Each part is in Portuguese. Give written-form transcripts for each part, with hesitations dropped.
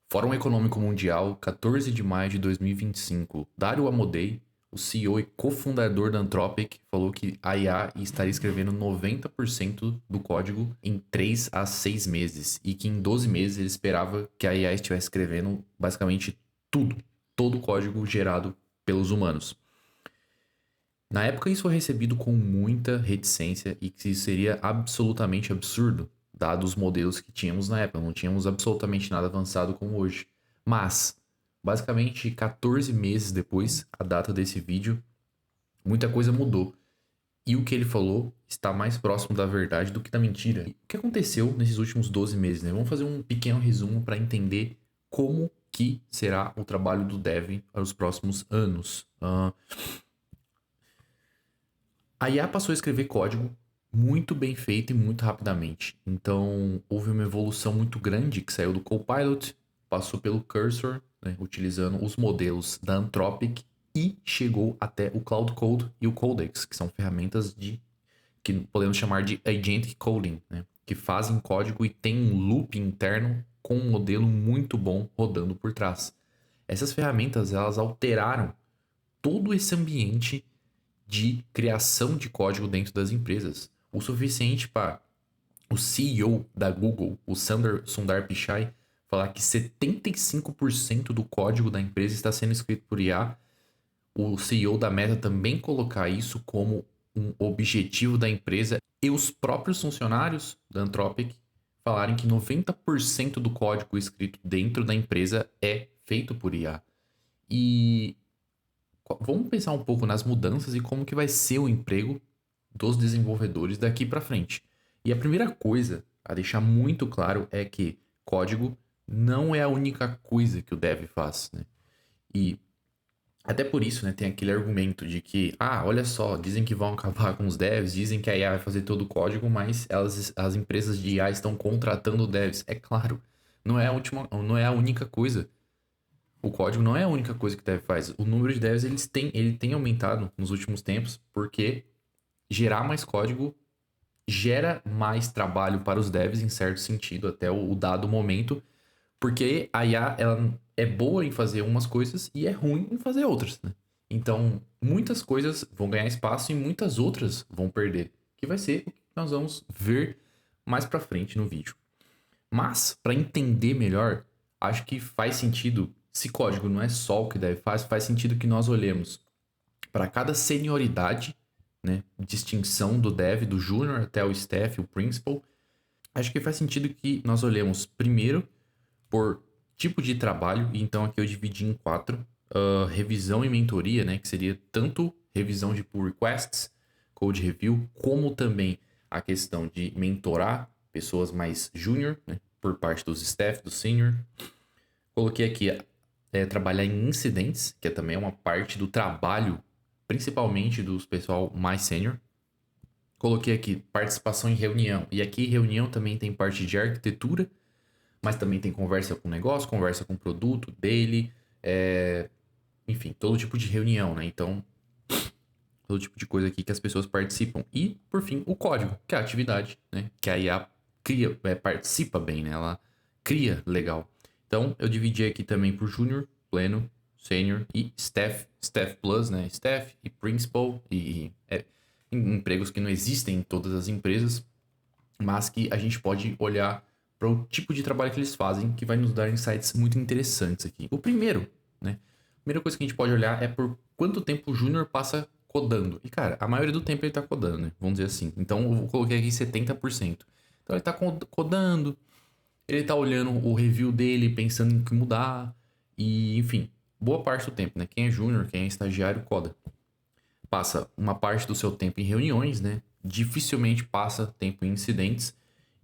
Fórum Econômico Mundial, 14 de maio de 2025. Dario Amodei, o CEO e cofundador da Anthropic, falou que a IA estaria escrevendo 90% do código em 3 a 6 meses e que em 12 meses ele esperava que a IA estivesse escrevendo basicamente tudo, todo o código gerado pelos humanos. Na época, isso foi recebido com muita reticência e que isso seria absolutamente absurdo, dados os modelos que tínhamos na época. Não tínhamos absolutamente nada avançado como hoje. Mas, basicamente, 14 meses depois, a data desse vídeo, muita coisa mudou. E o que ele falou está mais próximo da verdade do que da mentira. E o que aconteceu nesses últimos 12 meses, né? Vamos fazer um pequeno resumo para entender como que será o trabalho do dev para os próximos anos. A IA passou a escrever código muito bem feito e muito rapidamente. Então, houve uma evolução muito grande que saiu do Copilot, passou pelo Cursor, né, utilizando os modelos da Anthropic e chegou até o Cloud Code e o Codex, que são ferramentas que podemos chamar de agentic coding, né, que fazem código e tem um loop interno com um modelo muito bom rodando por trás. Essas ferramentas, elas alteraram todo esse ambiente de criação de código dentro das empresas. O suficiente para o CEO da Google, o Sundar Pichai, falar que 75% do código da empresa está sendo escrito por IA. O CEO da Meta também colocar isso como um objetivo da empresa e os próprios funcionários da Anthropic falarem que 90% do código escrito dentro da empresa é feito por IA. E vamos pensar um pouco nas mudanças e como que vai ser o emprego dos desenvolvedores daqui para frente. E a primeira coisa a deixar muito claro é que código não é a única coisa que o dev faz, né? E até por isso, né, tem aquele argumento de que, olha só, dizem que vão acabar com os devs, dizem que a IA vai fazer todo o código, mas as empresas de IA estão contratando devs. É claro, não é a única coisa. O código não é a única coisa que o dev faz. O número de devs ele tem aumentado nos últimos tempos, porque gerar mais código gera mais trabalho para os devs, em certo sentido, até o dado momento, porque a IA ela é boa em fazer umas coisas e é ruim em fazer outras, né? Então, muitas coisas vão ganhar espaço e muitas outras vão perder, que vai ser o que nós vamos ver mais para frente no vídeo. Mas, para entender melhor, acho que faz sentido, se código não é só o que deve faz sentido que nós olhemos para cada senioridade, né, distinção do dev, do júnior até o staff, o principal. Acho que faz sentido que nós olhemos primeiro por tipo de trabalho, e então aqui eu dividi em quatro. Revisão e mentoria, né, que seria tanto revisão de pull requests, code review, como também a questão de mentorar pessoas mais júnior, né, por parte dos staff, do senior. Coloquei aqui trabalhar em incidentes, que é também uma parte do trabalho, principalmente dos pessoal mais sênior. Coloquei aqui participação em reunião. E aqui reunião também tem parte de arquitetura, mas também tem conversa com o negócio, conversa com o produto dele, enfim, todo tipo de reunião, né? Então, todo tipo de coisa aqui que as pessoas participam. E, por fim, o código, que é a atividade, né? Que a IA cria, participa bem, né? Ela cria legal. Então, eu dividi aqui também por Júnior, Pleno, Sênior e Staff. Staff Plus, né? Staff e Principal. Empregos que não existem em todas as empresas, mas que a gente pode olhar para o tipo de trabalho que eles fazem, que vai nos dar insights muito interessantes aqui. O primeiro, né? A primeira coisa que a gente pode olhar é por quanto tempo o Júnior passa codando. E, cara, a maioria do tempo ele tá codando, né? Vamos dizer assim. Então, eu coloquei aqui 70%. Então, ele tá codando, ele tá olhando o review dele, pensando em que mudar. E, enfim, boa parte do tempo, né? Quem é júnior, quem é estagiário, coda. Passa uma parte do seu tempo em reuniões, né? Dificilmente passa tempo em incidentes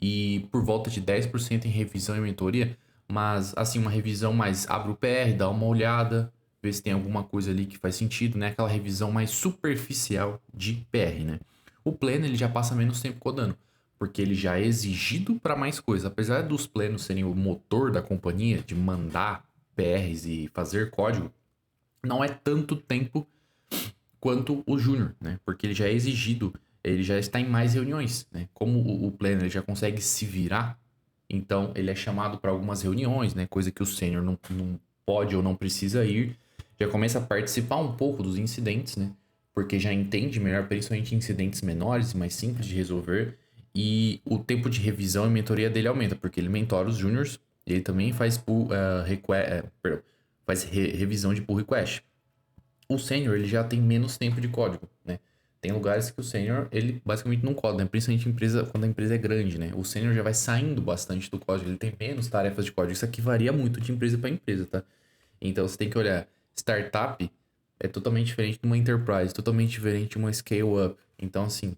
e por volta de 10% em revisão e mentoria, mas assim, uma revisão mais abre o PR, dá uma olhada, vê se tem alguma coisa ali que faz sentido, né? Aquela revisão mais superficial de PR, né? O pleno ele já passa menos tempo codando, porque ele já é exigido para mais coisas. Apesar dos plenos serem o motor da companhia, de mandar PRs e fazer código, não é tanto tempo quanto o júnior, né? Porque ele já é exigido, ele já está em mais reuniões, né? Como o planner já consegue se virar Então, ele é chamado para algumas reuniões, né? Coisa que o sênior não pode ou não precisa ir. Já começa a participar um pouco dos incidentes, né? Porque já entende melhor, principalmente incidentes menores e mais simples de resolver. E o tempo de revisão e mentoria dele aumenta, porque ele mentora os juniors. E ele também faz, revisão de pull request. O sênior, ele já tem menos tempo de código, né? Tem lugares que o sênior, ele basicamente não coda, né? Principalmente quando a empresa é grande, né? O sênior já vai saindo bastante do código, ele tem menos tarefas de código. Isso aqui varia muito de empresa para empresa, tá? Então você tem que olhar, startup é totalmente diferente de uma enterprise, totalmente diferente de uma scale-up. Então, assim,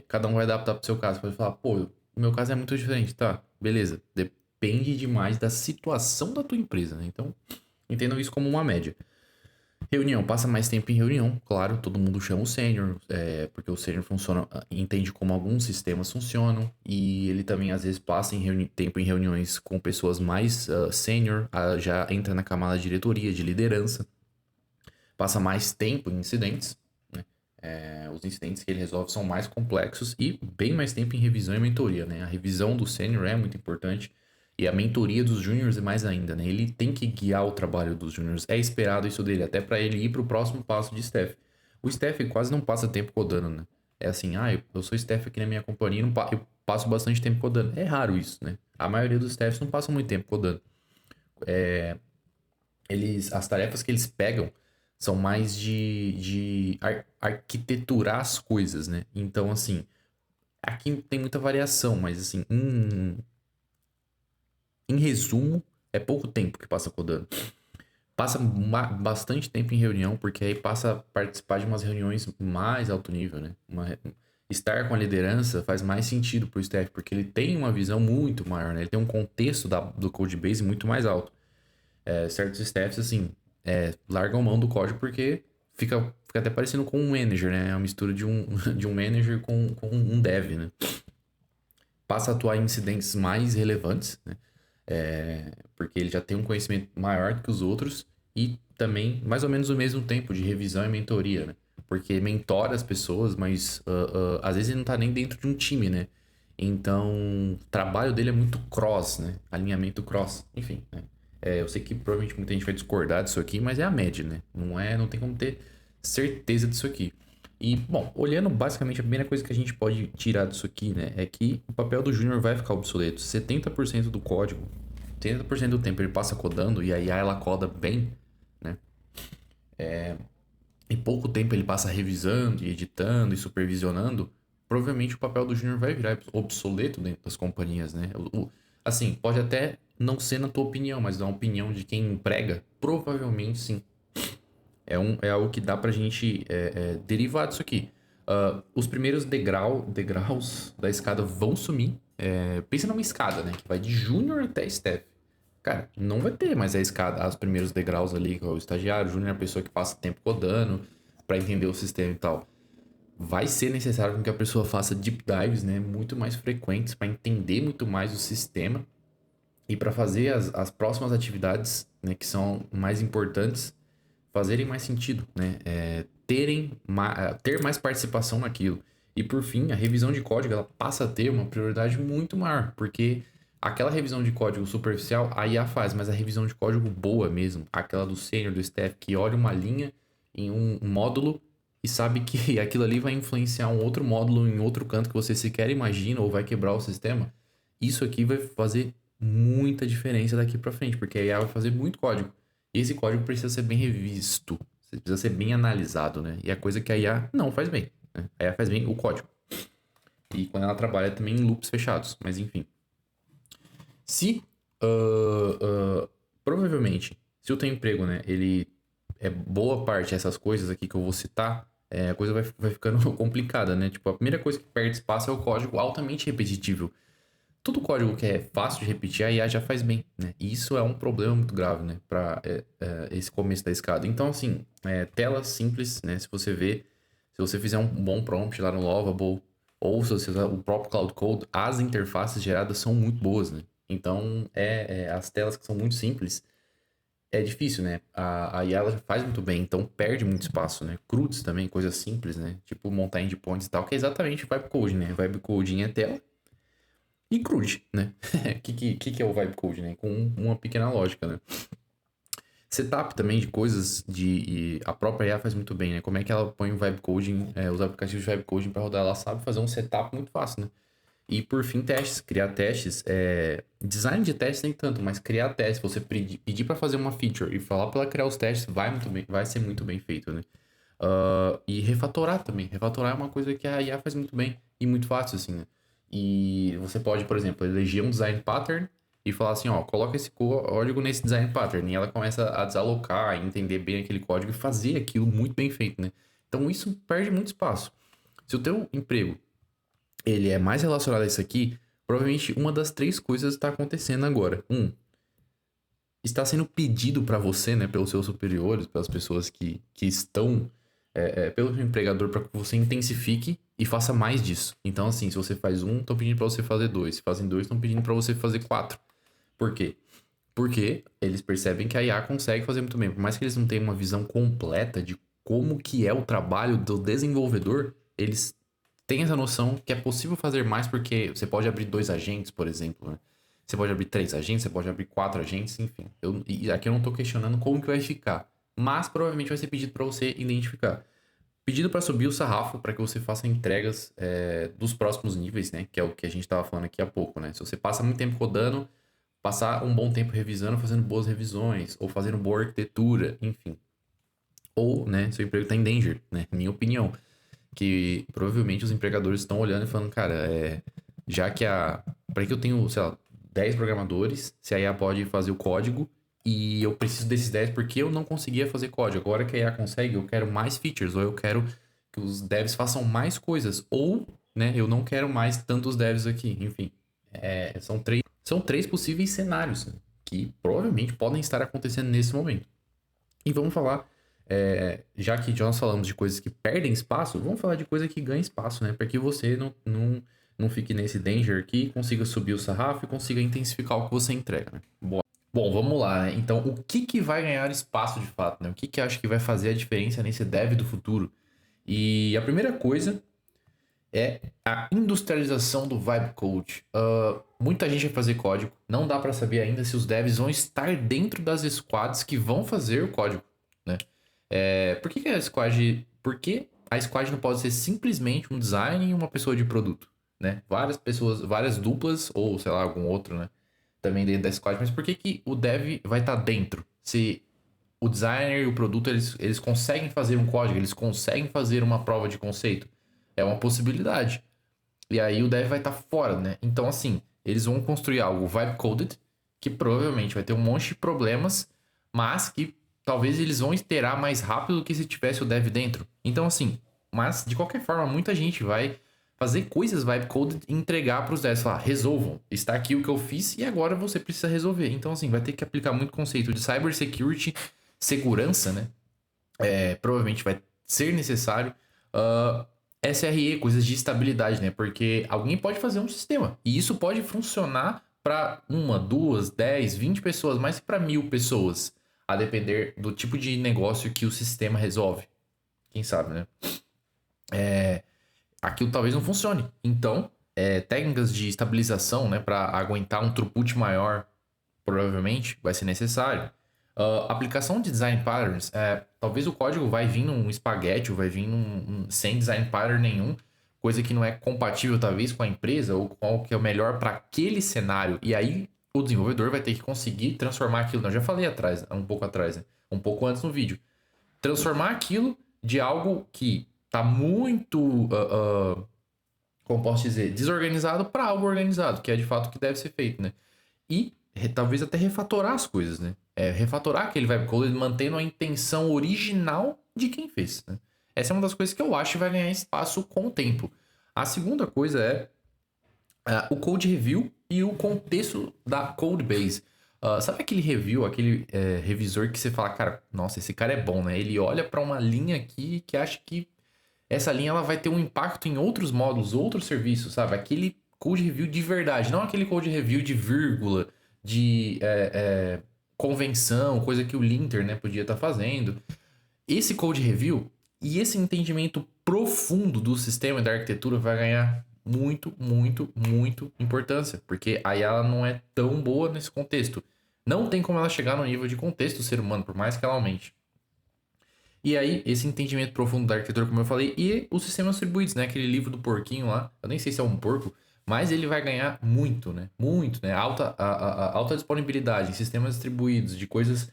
cada um vai adaptar pro seu caso. Pode falar, pô, o meu caso é muito diferente, tá? Beleza. Depende demais da situação da tua empresa, né? Então, entendam isso como uma média. Reunião, passa mais tempo em reunião, claro, todo mundo chama o sênior, porque o sênior funciona, entende como alguns sistemas funcionam, e ele também às vezes passa tempo em reuniões com pessoas mais sênior, já entra na camada de diretoria, de liderança, passa mais tempo em incidentes, né? Os incidentes que ele resolve são mais complexos e bem mais tempo em revisão e mentoria, né? A revisão do sênior é muito importante. E a mentoria dos júniors é mais ainda, né? Ele tem que guiar o trabalho dos júniors. É esperado isso dele, até para ele ir para o próximo passo de staff. O staff quase não passa tempo codando, né? É assim, eu sou staff aqui na minha companhia, eu passo bastante tempo codando. É raro isso, né? A maioria dos staffs não passam muito tempo codando. As tarefas que eles pegam são mais de arquiteturar as coisas, né? Então, assim, aqui tem muita variação, mas assim, em resumo, é pouco tempo que passa codando. Passa bastante tempo em reunião, porque aí passa a participar de umas reuniões mais alto nível, né? Estar com a liderança faz mais sentido pro staff, porque ele tem uma visão muito maior, né? Ele tem um contexto do codebase muito mais alto. Certos staffs, assim, largam mão do código porque fica até parecendo com um manager, né? É uma mistura de de um manager com um dev, né? Passa a atuar em incidentes mais relevantes, né? Porque ele já tem um conhecimento maior do que os outros e também mais ou menos o mesmo tempo de revisão e mentoria, né? Porque mentora as pessoas, mas às vezes ele não tá nem dentro de um time, né? Então, o trabalho dele é muito cross, né? Alinhamento cross, enfim, né? Eu sei que provavelmente muita gente vai discordar disso aqui, mas é a média, né? Não tem como ter certeza disso aqui. E, bom, olhando basicamente a primeira coisa que a gente pode tirar disso aqui, né? É que o papel do júnior vai ficar obsoleto. 70% do código, 70% do tempo ele passa codando e a IA ela coda bem, né? E pouco tempo ele passa revisando e editando e supervisionando. Provavelmente o papel do júnior vai virar obsoleto dentro das companhias, né? Assim, pode até não ser na tua opinião, mas na opinião de quem emprega, provavelmente sim. É algo que dá pra gente derivar disso aqui. Os primeiros degraus da escada vão sumir. Pensa numa escada, né? Que vai de júnior até staff. Cara, não vai ter mais a escada, os primeiros degraus ali, que é o estagiário, o júnior é a pessoa que passa tempo codando pra entender o sistema e tal. Vai ser necessário que a pessoa faça deep dives, né? Muito mais frequentes para entender muito mais o sistema e para fazer as próximas atividades, né, que são mais importantes, fazerem mais sentido, né? Ter mais participação naquilo. E por fim, a revisão de código ela passa a ter uma prioridade muito maior, porque aquela revisão de código superficial a IA faz, mas a revisão de código boa mesmo, aquela do sênior, do staff, que olha uma linha em um módulo e sabe que aquilo ali vai influenciar um outro módulo em outro canto que você sequer imagina ou vai quebrar o sistema, isso aqui vai fazer muita diferença daqui para frente, porque a IA vai fazer muito código. E esse código precisa ser bem revisto, precisa ser bem analisado, né? E é coisa que a IA não faz bem, né? A IA faz bem o código. E quando ela trabalha também em loops fechados, mas enfim. Se, provavelmente, se o teu emprego, né, ele é boa parte dessas coisas aqui que eu vou citar, a coisa vai ficando complicada, né? Tipo, a primeira coisa que perde espaço é o código altamente repetível. Todo código que é fácil de repetir, a IA já faz bem, né? E isso é um problema muito grave, né? Para esse começo da escada. Então, assim, telas simples, né? Se você fizer um bom prompt lá no Lovable, ou se você usar o próprio Cloud Code, as interfaces geradas são muito boas, né? Então, as telas que são muito simples, é difícil, né? A IA ela já faz muito bem, então perde muito espaço, né? CRUDs também, coisas simples, né? Tipo montar endpoints e tal, que é exatamente vibe coding, né? Vibe coding é tela. e CRUD, né? O que é o Vibe Code, né? Com uma pequena lógica, né? Setup também de coisas a própria IA faz muito bem, né? Como é que ela põe o vibe coding, os aplicativos de vibe coding para rodar? Ela sabe fazer um setup muito fácil, né? E por fim, testes, criar testes. Design de testes nem tanto, mas criar testes, você pedir para fazer uma feature e falar para ela criar os testes, vai ser muito bem feito, né? E refatorar também. Refatorar é uma coisa que a IA faz muito bem e muito fácil, assim, né? E você pode, por exemplo, eleger um design pattern e falar assim, ó, coloca esse código nesse design pattern. E ela começa a desalocar, entender bem aquele código e fazer aquilo muito bem feito, né? Então isso perde muito espaço. Se o teu emprego ele é mais relacionado a isso aqui, provavelmente uma das três coisas está acontecendo agora. Está sendo pedido para você, né, pelos seus superiores, pelas pessoas que estão, pelo seu empregador, para que você intensifique e faça mais disso. Então, assim, se você faz um, estão pedindo para você fazer dois. Se fazem dois, estão pedindo para você fazer quatro. Por quê? Porque eles percebem que a IA consegue fazer muito bem. Por mais que eles não tenham uma visão completa de como que é o trabalho do desenvolvedor, eles têm essa noção que é possível fazer mais porque você pode abrir 2 agentes, por exemplo, né? Você pode abrir 3 agentes, você pode abrir 4 agentes, enfim. E aqui eu não tô questionando como que vai ficar, mas provavelmente vai ser pedido para você identificar. Pedido para subir o sarrafo para que você faça entregas dos próximos níveis, né? Que é o que a gente estava falando aqui há pouco, né? Se você passa muito tempo codando, passar um bom tempo revisando, fazendo boas revisões, ou fazendo boa arquitetura, enfim. Ou, né, seu emprego está em danger, né? Minha opinião. Que provavelmente os empregadores estão olhando e falando, cara, já que para que eu tenho, sei lá, 10 programadores, se a IA pode fazer o código e eu preciso desses 10 porque eu não conseguia fazer código. Agora que a IA consegue, eu quero mais features, ou eu quero que os devs façam mais coisas, ou, né, eu não quero mais tantos devs aqui. Enfim, são três possíveis cenários, né, que provavelmente podem estar acontecendo nesse momento. E vamos falar, já que nós falamos de coisas que perdem espaço, vamos falar de coisa que ganha espaço, né? Para que você não fique nesse danger aqui, consiga subir o sarrafo e consiga intensificar o que você entrega, né? Bom, vamos lá, né? Então, o que vai ganhar espaço de fato, né? O que acho que vai fazer a diferença nesse dev do futuro? E a primeira coisa é a industrialização do Vibe Code. Muita gente vai fazer código, não dá para saber ainda se os devs vão estar dentro das squads que vão fazer o código, né? Por que a squad. Por que a squad não pode ser simplesmente um design e uma pessoa de produto, né? Várias pessoas, várias duplas, ou sei lá, algum outro, né? Também dentro da squad, mas por que o dev vai estar dentro? Se o designer e o produto eles conseguem fazer um código, eles conseguem fazer uma prova de conceito. É uma possibilidade. E aí o dev vai estar fora, né? Então, assim, eles vão construir algo vibe coded, que provavelmente vai ter um monte de problemas, mas que talvez eles vão iterar mais rápido do que se tivesse o dev dentro. Então, assim, mas de qualquer forma, muita gente vai fazer coisas vibe coded e entregar para os devs, falar, resolvam, está aqui o que eu fiz e agora você precisa resolver. Então, assim, vai ter que aplicar muito conceito de cybersecurity, segurança, né? Provavelmente vai ser necessário. SRE, coisas de estabilidade, né? Porque alguém pode fazer um sistema e isso pode funcionar para 1, 2, 10, 20 pessoas, mas para 1.000 pessoas, a depender do tipo de negócio que o sistema resolve. Quem sabe, né? Aquilo talvez não funcione. Então, técnicas de estabilização, né, para aguentar um throughput maior, provavelmente vai ser necessário. Aplicação de design patterns, talvez o código vai vir num espaguete, ou vai vir sem design pattern nenhum, coisa que não é compatível talvez com a empresa, ou com o que é o melhor para aquele cenário. E aí o desenvolvedor vai ter que conseguir transformar aquilo. Eu já falei um pouco atrás, né? Um pouco antes no vídeo. Transformar aquilo de algo que tá muito, como posso dizer, desorganizado para algo organizado, que é de fato o que deve ser feito, né? E talvez até refatorar as coisas, né? Refatorar aquele vibe code mantendo a intenção original de quem fez, né? Essa é uma das coisas que eu acho que vai ganhar espaço com o tempo. A segunda coisa é o code review e o contexto da code base. Sabe aquele review, aquele revisor que você fala, cara, nossa, esse cara é bom, né? Ele olha para uma linha aqui que acha que essa linha ela vai ter um impacto em outros módulos, outros serviços, sabe? Aquele code review de verdade, não aquele code review de vírgula, de convenção, coisa que o linter, né, podia estar fazendo. Esse code review e esse entendimento profundo do sistema e da arquitetura vai ganhar muito, muito, muito importância, porque aí ela não é tão boa nesse contexto. Não tem como ela chegar no nível de contexto do ser humano, por mais que ela aumente. E aí, esse entendimento profundo da arquitetura, como eu falei, e os sistemas distribuídos, né? Aquele livro do porquinho lá, eu nem sei se é um porco, mas ele vai ganhar muito, né? Muito, né? Alta disponibilidade em sistemas distribuídos, de coisas.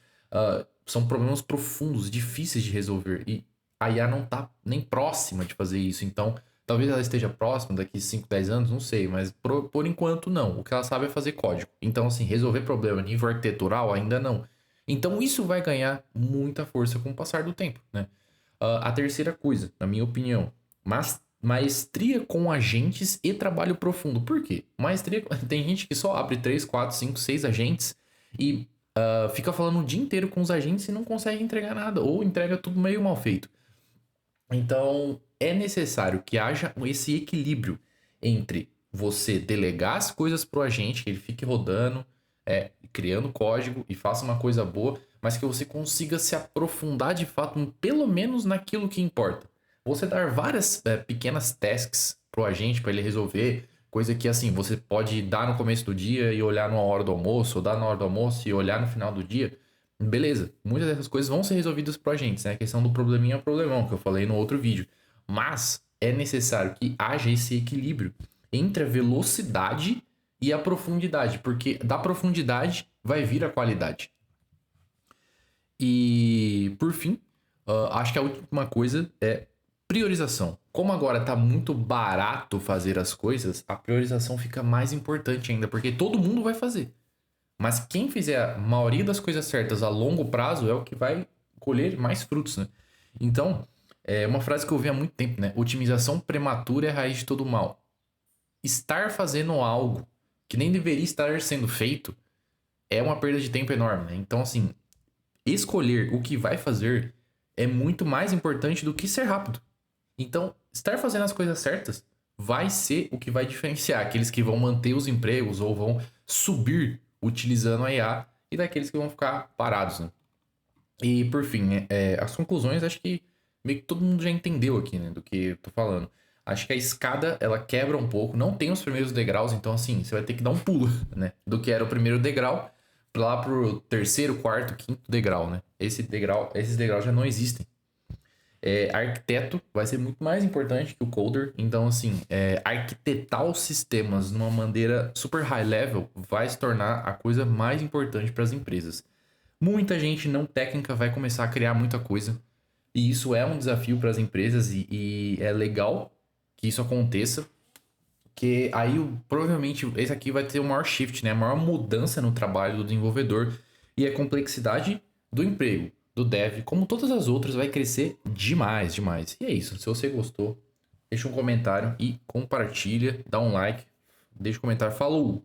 São problemas profundos, difíceis de resolver. E a IA não tá nem próxima de fazer isso. Então, talvez ela esteja próxima daqui 5 10 anos, não sei, mas por enquanto não. O que ela sabe é fazer código. Então, assim, resolver problema a nível arquitetural ainda não. Então isso vai ganhar muita força com o passar do tempo, né? A terceira coisa, na minha opinião, maestria com agentes e trabalho profundo. Por quê? Maestria, tem gente que só abre 3 4 5 6 agentes e fica falando o dia inteiro com os agentes e não consegue entregar nada, ou entrega tudo meio mal feito. Então, é necessário que haja esse equilíbrio entre você delegar as coisas pro agente, que ele fique rodando, criando código e faça uma coisa boa, mas que você consiga se aprofundar de fato, pelo menos naquilo que importa. Você dar várias pequenas tasks pro agente para ele resolver, coisa que assim, você pode dar no começo do dia e olhar na hora do almoço, ou dar na hora do almoço e olhar no final do dia. Beleza, muitas dessas coisas vão ser resolvidas por agentes, né? A questão do probleminha é o problemão, que eu falei no outro vídeo. Mas é necessário que haja esse equilíbrio entre a velocidade e a profundidade, porque da profundidade vai vir a qualidade. E, por fim, acho que a última coisa é priorização. Como agora tá muito barato fazer as coisas, a priorização fica mais importante ainda, porque todo mundo vai fazer. Mas quem fizer a maioria das coisas certas a longo prazo é o que vai colher mais frutos, né? Então, é uma frase que eu ouvi há muito tempo, né? Otimização prematura é a raiz de todo mal. Estar fazendo algo que nem deveria estar sendo feito é uma perda de tempo enorme, né? Então, assim, escolher o que vai fazer é muito mais importante do que ser rápido. Então, estar fazendo as coisas certas vai ser o que vai diferenciar aqueles que vão manter os empregos ou vão subir utilizando a IA e daqueles que vão ficar parados, né? E por fim, né, as conclusões acho que meio que todo mundo já entendeu aqui, né, do que eu tô falando. Acho que a escada, ela quebra um pouco, não tem os primeiros degraus, então assim, você vai ter que dar um pulo, né, do que era o primeiro degrau lá pro terceiro, quarto, quinto degrau, né? Esses degraus já não existem. Arquiteto vai ser muito mais importante que o coder. Então, assim, arquitetar os sistemas numa maneira super high level vai se tornar a coisa mais importante para as empresas. Muita gente não técnica vai começar a criar muita coisa. E isso é um desafio para as empresas e é legal que isso aconteça. Que aí, provavelmente, esse aqui vai ter o maior shift, né? A maior mudança no trabalho do desenvolvedor e a complexidade do emprego, do dev, como todas as outras, vai crescer demais, demais. E é isso. Se você gostou, deixa um comentário e compartilha, dá um like, deixa um comentário. Falou!